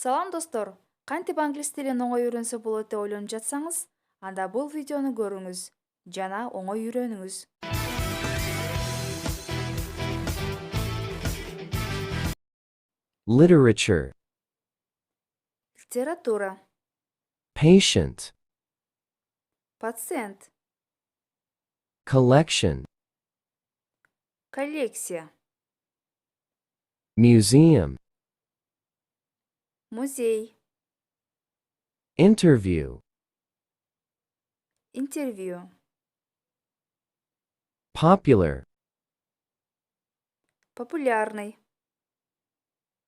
Салам достор, кантип англис тилин оңой үйрөнсө болот деп ойлонуп жатсаңыз, анда бул видеону көрүңүз жана оңой үйрөнүңүз. Literature. Литература, Patient. пациент, Collection. коллекция, Museum. музей, Interview. интервью, Popular. популярный,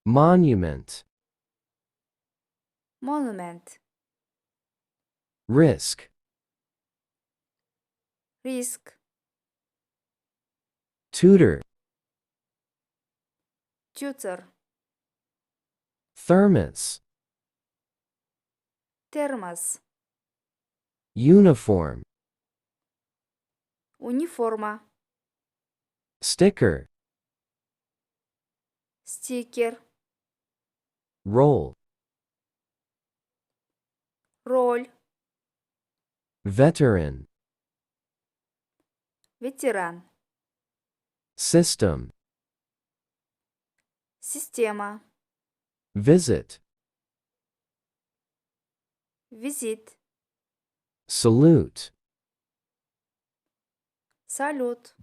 Monument. монумент, Risk. риск, Tutor. тютер, Thermos. термос, Uniform. униформа, Sticker. стикер, Role. роль, Veteran. ветеран, System. система, Visit. визит, Salute. салют,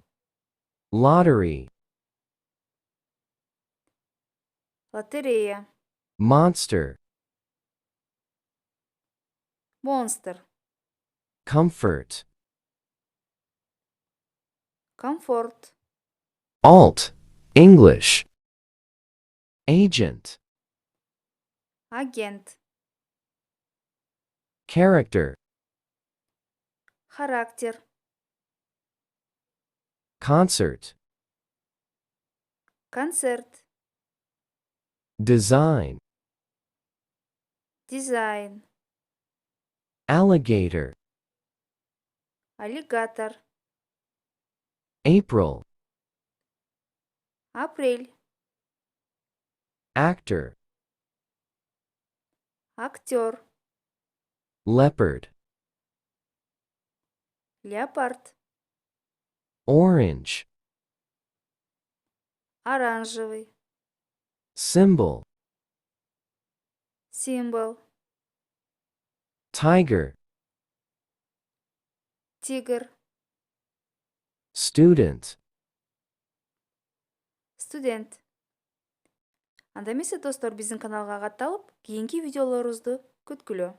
Lottery. лотерея, Monster. монстр, Comfort. комфорт, Alt.English. Agent. агент, Character. характер, Concert. концерт, Design. дизайн, Alligator. аллигатор, April. апрель, Actor. актер, Leopard. леопард, Orange. оранжевый, Symbol. символ, Tiger. тигр, Student. студент. Анда эмесе достор, биздин каналга катталып, кийинки видеолорубузду күткүлө.